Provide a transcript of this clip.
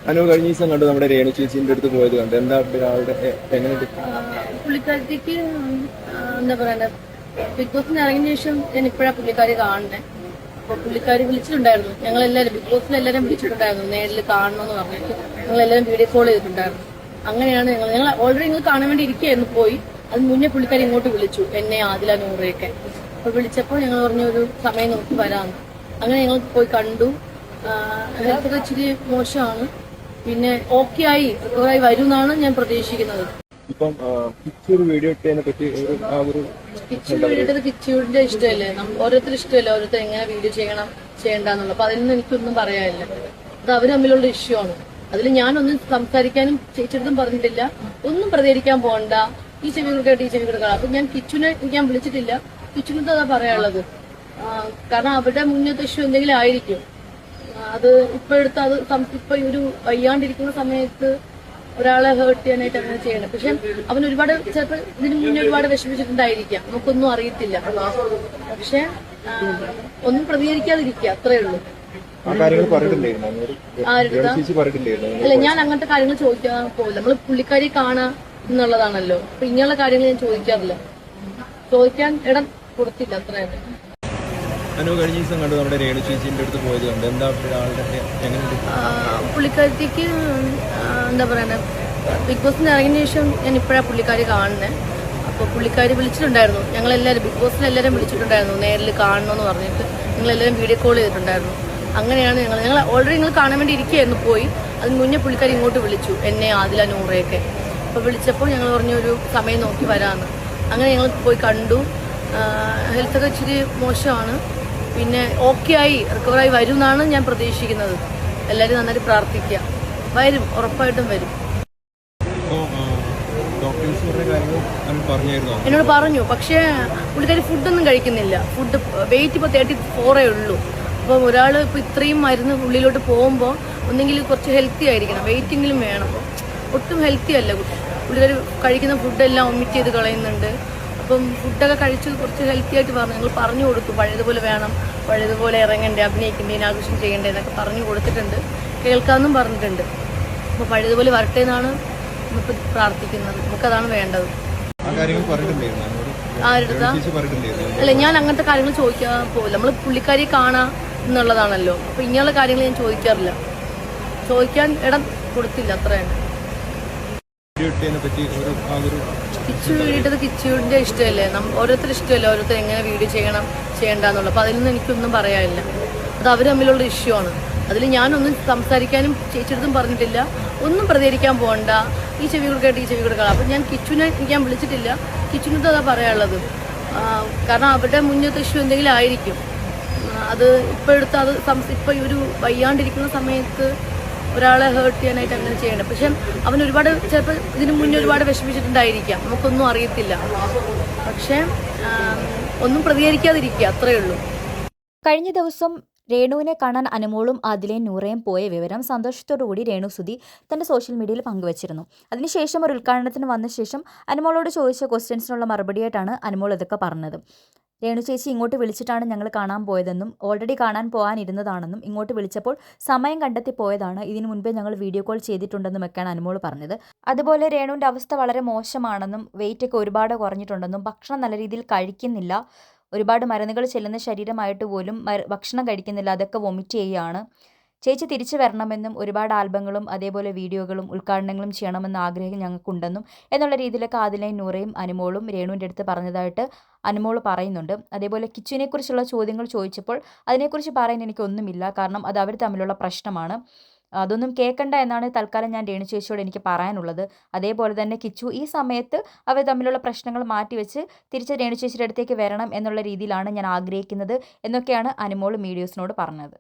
കഴിഞ്ഞ ദിവസം കണ്ടു നമ്മുടെ രേണു ചേച്ചിന്റെ അടുത്ത് പോയത് കണ്ട് എന്താ ആളുടെ എങ്ങനെയുണ്ട്? പുള്ളിക്കാരിക്ക് എന്താ പറയണ്ട, ബിഗ് ബോസിന് ഇറങ്ങിയ ശേഷം ഞാൻ ഇപ്പോഴാണ് പുള്ളിക്കാരി കാണുന്നത്. അപ്പൊ പുള്ളിക്കാരി വിളിച്ചിട്ടുണ്ടായിരുന്നു, ഞങ്ങളെല്ലാവരും ബിഗ് ബോസിൽ എല്ലാവരും വിളിച്ചിട്ടുണ്ടായിരുന്നു, നേരിൽ കാണണമെന്ന് പറഞ്ഞിട്ട് ഞങ്ങളെല്ലാവരും വീഡിയോ കോൾ ചെയ്തിട്ടുണ്ടായിരുന്നു. അങ്ങനെയാണ് ഞങ്ങൾ ഓൾറെഡി നിങ്ങൾ കാണാൻ വേണ്ടി ഇരിക്കുകയായിരുന്നു, പോയി അതിന് മുന്നേ പുള്ളിക്കാരി ഇങ്ങോട്ട് വിളിച്ചു, എന്നെ ആദില നൂറയൊക്കെ. അപ്പൊ വിളിച്ചപ്പോൾ ഞങ്ങൾ പറഞ്ഞു ഒരു സമയം നോക്കി വരാമെന്ന്. അങ്ങനെ ഞങ്ങൾ പോയി കണ്ടു. ഹെൽത്തൊക്കെ ഇച്ചിരി മോശമാണ്, പിന്നെ ഓക്കെ ആയി റിക്കവറായി വരും എന്നാണ് ഞാൻ പ്രതീക്ഷിക്കുന്നത്. ഇപ്പം കിച്ചൊരു വീഡിയോ ഇട്ടതിനെ പറ്റി കിച്ചു വീഡിയോ ഇട്ടത് കിച്ചുവിന്റെ ഇഷ്ടമല്ലേ, ഓരോരുത്തർ ഇഷ്ടമല്ല ഓരോരുത്തർ എങ്ങനെ വീഡിയോ ചെയ്യണം ചെയ്യണ്ടെന്നുള്ളത്. അപ്പൊ അതിൽ നിന്ന് എനിക്കൊന്നും പറയാനില്ല, അത് അവർ തമ്മിലുള്ള ഇഷ്യൂ ആണ്. അതിൽ ഞാനൊന്നും സംസാരിക്കാനും ചേച്ചിടത്തും പറഞ്ഞിട്ടില്ല, ഒന്നും പ്രതികരിക്കാൻ പോകണ്ട, ഈ ചെവി കൊടുക്കട്ടെ ഈ ചെവി കൊടുക്കണം. അപ്പൊ ഞാൻ കിച്ചുനെ ഞാൻ വിളിച്ചിട്ടില്ല, കിച്ചുനത്ത് അതാ പറയാനുള്ളത്. കാരണം അവരുടെ മുന്നത്തെ ഇഷ്യൂ എന്തെങ്കിലും ആയിരിക്കും. അത് ഇപ്പോഴത്തെ അത് ഇപ്പൊ ഒരു വയ്യാണ്ടിരിക്കുന്ന സമയത്ത് ഒരാളെ ഹേർട്ട് ചെയ്യാനായിട്ട് അങ്ങനെ ചെയ്യണം. പക്ഷെ അവൻ ഒരുപാട് ചിലപ്പോൾ ഇതിനു മുന്നേ ഒരുപാട് വിഷമിച്ചിട്ടുണ്ടായിരിക്കാം, നമുക്കൊന്നും അറിയത്തില്ല. പക്ഷെ ഒന്നും പ്രതികരിക്കാതിരിക്കുക, അത്രേ ഉള്ളൂ. അല്ല, ഞാൻ അങ്ങനത്തെ കാര്യങ്ങൾ ചോദിക്കാൻ പോകില്ല. നമ്മള് പുള്ളിക്കാരി കാണാ എന്നുള്ളതാണല്ലോ. അപ്പൊ ഇങ്ങനെയുള്ള കാര്യങ്ങൾ ഞാൻ ചോദിക്കാറില്ല, ചോദിക്കാൻ ഇടം കൊടുത്തില്ല, അത്രയാണ്. കഴിഞ്ഞ ദിവസം കണ്ടു നമ്മുടെ രേണു ചേച്ചിന്റെ അടുത്ത് പോയത് കണ്ട് എന്താ ആളുടെ എങ്ങനെയുണ്ട്? പുള്ളിക്കാരിക്ക് എന്താ പറയണ, ബിഗ് ബോസിന് ഇറങ്ങിയ ശേഷം ഞാൻ ഇപ്പോഴാണ് പുള്ളിക്കാരി കാണുന്നത്. അപ്പോൾ പുള്ളിക്കാരി വിളിച്ചിട്ടുണ്ടായിരുന്നു, ഞങ്ങളെല്ലാവരും ബിഗ് ബോസിൽ എല്ലാവരും വിളിച്ചിട്ടുണ്ടായിരുന്നു, നേരിൽ കാണണമെന്ന് പറഞ്ഞിട്ട് ഞങ്ങളെല്ലാവരും വീഡിയോ കോൾ ചെയ്തിട്ടുണ്ടായിരുന്നു. അങ്ങനെയാണ് ഞങ്ങൾ ഓൾറെഡി നിങ്ങൾ കാണാൻ വേണ്ടി ഇരിക്കുകയായിരുന്നു, പോയി അതിന് മുന്നേ പുള്ളിക്കാരി ഇങ്ങോട്ട് വിളിച്ചു, എന്നെ ആദില നൂറയൊക്കെ. അപ്പോൾ വിളിച്ചപ്പോൾ ഞങ്ങൾ പറഞ്ഞു ഒരു സമയം നോക്കി വരാമെന്ന്. അങ്ങനെ ഞങ്ങൾ പോയി കണ്ടു. ഹെൽത്തൊക്കെ ഇച്ചിരി മോശമാണ്, പിന്നെ ഓക്കെ ആയി റിക്കവറായി വരും എന്നാണ് ഞാൻ പ്രതീക്ഷിക്കുന്നത്. എല്ലാവരും നന്നായിട്ട് പ്രാർത്ഥിക്കുക, വരും, ഉറപ്പായിട്ടും വരും. എന്നോട് പറഞ്ഞു, പക്ഷേ പുള്ളിക്കാരി ഫുഡൊന്നും കഴിക്കുന്നില്ല. ഫുഡ് വെയിറ്റ് ഇപ്പോൾ 34 ഉള്ളൂ. അപ്പം ഒരാൾ ഇപ്പോൾ ഇത്രയും മരുന്ന് ഉള്ളിലോട്ട് പോകുമ്പോൾ ഒന്നെങ്കിൽ കുറച്ച് ഹെൽത്തി ആയിരിക്കണം, വെയിറ്റെങ്കിലും വേണം. ഒട്ടും ഹെൽത്തി അല്ല പുള്ളിക്കാരി, കഴിക്കുന്ന ഫുഡെല്ലാം ഒമിറ്റ് ചെയ്ത് കളയുന്നുണ്ട്. അപ്പം ഫുഡൊക്കെ കഴിച്ച് കുറച്ച് ഹെൽത്തി ആയിട്ട് പറഞ്ഞു, ഞങ്ങൾ പറഞ്ഞു കൊടുത്തു, പഴയതുപോലെ വേണം, പഴയതുപോലെ ഇറങ്ങണ്ടേ, അഭിനയിക്കണ്ടേ, ആഘോഷം ചെയ്യണ്ടേ എന്നൊക്കെ പറഞ്ഞു കൊടുത്തിട്ടുണ്ട്, കേൾക്കാമെന്നും പറഞ്ഞിട്ടുണ്ട്. അപ്പോൾ പഴയതുപോലെ വരട്ടെ എന്നാണ് നമുക്ക് പ്രാർത്ഥിക്കുന്നത്, നമുക്കതാണ് വേണ്ടത്. ആരുടെ അല്ല, ഞാൻ അങ്ങനത്തെ കാര്യങ്ങൾ ചോദിക്കാൻ പോകില്ല. നമ്മൾ പുള്ളിക്കാരി കാണാ എന്നുള്ളതാണല്ലോ. അപ്പൊ ഇങ്ങനെയുള്ള കാര്യങ്ങൾ ഞാൻ ചോദിക്കാറില്ല, ചോദിക്കാൻ ഇടം കൊടുത്തില്ല, അത്രയാണ്. കിച്ചു വീഡിയോ ഇട്ടത് കിച്ചുവിന്റെ ഇഷ്ടമല്ലേ, ഓരോരുത്തർ ഇഷ്ടമല്ലേ ഓരോരുത്തർ എങ്ങനെ വീഡിയോ ചെയ്യണം ചെയ്യണ്ടെന്നുള്ളത്. അപ്പൊ അതിൽ നിന്ന് എനിക്കൊന്നും പറയാനില്ല, അത് അവർ തമ്മിലുള്ള ഇഷ്യൂ ആണ്. അതിൽ ഞാനൊന്നും സംസാരിക്കാനും ചേച്ചിടത്തും പറഞ്ഞിട്ടില്ല, ഒന്നും പ്രതികരിക്കാൻ പോകണ്ട, ഈ ചെവി കൊടുക്കട്ടെ ഈ ചെവി കൊടുക്കണം. അപ്പൊ ഞാൻ കിച്ചുനെ ഞാൻ വിളിച്ചിട്ടില്ല, കിച്ചുനത്ത് അതാ പറയാനുള്ളത്. കാരണം അവരുടെ മുന്നത്തെ ഇഷ്യൂ എന്തെങ്കിലും ആയിരിക്കും. അത് ഇപ്പോഴത്തെ അത് ഇപ്പൊ ഒരു വയ്യാണ്ടിരിക്കുന്ന സമയത്ത് ഒരാളെ ഹേർട്ട് ചെയ്യാനായിട്ട് അങ്ങനെ ചെയ്യണം. പക്ഷെ അവൻ ഒരുപാട് ചിലപ്പോൾ ഇതിനു മുന്നേ ഒരുപാട് വിഷമിച്ചിട്ടുണ്ടായിരിക്കാം, നമുക്കൊന്നും അറിയത്തില്ല. പക്ഷെ ഒന്നും പ്രതികരിക്കാതിരിക്കുക, അത്രേ ഉള്ളൂ. കഴിഞ്ഞ ദിവസം രേണുവിനെ കാണാൻ അനുമോളും ആദിലയും നൂറയും പോയ വിവരം സന്തോഷത്തോടുകൂടി രേണുസുതി തൻ്റെ സോഷ്യൽ മീഡിയയിൽ പങ്കുവച്ചിരുന്നു. അതിനുശേഷം ഒരു ഉദ്ഘാടനത്തിന് വന്ന ശേഷം അനുമോളോട് ചോദിച്ച ക്വസ്റ്റ്യൻസിനുള്ള മറുപടിയായിട്ടാണ് അനുമോൾ ഇതൊക്കെ പറഞ്ഞത്. രേണു ചേച്ചി ഇങ്ങോട്ട് വിളിച്ചിട്ടാണ് ഞങ്ങൾ കാണാൻ പോയതെന്നും ഓൾറെഡി കാണാൻ പോകാനിരുന്നതാണെന്നും ഇങ്ങോട്ട് വിളിച്ചപ്പോൾ സമയം കണ്ടെത്തി പോയതാണ്, ഇതിനു മുൻപേ ഞങ്ങൾ വീഡിയോ കോൾ ചെയ്തിട്ടുണ്ടെന്നുമൊക്കെയാണ് അനുമോൾ പറഞ്ഞത്. അതുപോലെ രേണുവിൻ്റെ അവസ്ഥ വളരെ മോശമാണെന്നും വെയിറ്റൊക്കെ ഒരുപാട് കുറഞ്ഞിട്ടുണ്ടെന്നും ഭക്ഷണം നല്ല രീതിയിൽ കഴിക്കുന്നില്ല, ഒരുപാട് മരുന്നുകൾ ചെല്ലുന്ന ശരീരമായിട്ട് പോലും ഭക്ഷണം കഴിക്കുന്നില്ല, അതൊക്കെ വൊമിറ്റ് ചെയ്യുകയാണ്, ചേച്ചി തിരിച്ചു വരണമെന്നും ഒരുപാട് ആൽബങ്ങളും അതേപോലെ വീഡിയോകളും ഉദ്ഘാടനങ്ങളും ചെയ്യണമെന്ന ആഗ്രഹം ഞങ്ങൾക്കുണ്ടെന്നും എന്നുള്ള രീതിയിലൊക്കെ ആദിലയും നൂറയും അനുമോളും രേണുവിൻ്റെ അടുത്ത് പറഞ്ഞതായിട്ട് അനുമോൾ പറയുന്നുണ്ട്. അതേപോലെ കിച്ചുവിനെക്കുറിച്ചുള്ള ചോദ്യങ്ങൾ ചോദിച്ചപ്പോൾ അതിനെക്കുറിച്ച് പറയാൻ എനിക്കൊന്നുമില്ല, കാരണം അത് അവർ തമ്മിലുള്ള പ്രശ്നമാണ്, അതൊന്നും കേൾക്കണ്ട എന്നാണ് തൽക്കാലം ഞാൻ രേണു ചേച്ചിയോട് എനിക്ക് പറയാനുള്ളത്. അതേപോലെ തന്നെ കിച്ചു ഈ സമയത്ത് അവർ തമ്മിലുള്ള പ്രശ്നങ്ങൾ മാറ്റിവെച്ച് തിരിച്ച് രേണു ചേച്ചിയുടെ അടുത്തേക്ക് വരണം എന്നുള്ള രീതിയിലാണ് ഞാൻ ആഗ്രഹിക്കുന്നത് എന്നൊക്കെയാണ് അനുമോൾ മീഡിയോസിനോട് പറഞ്ഞത്.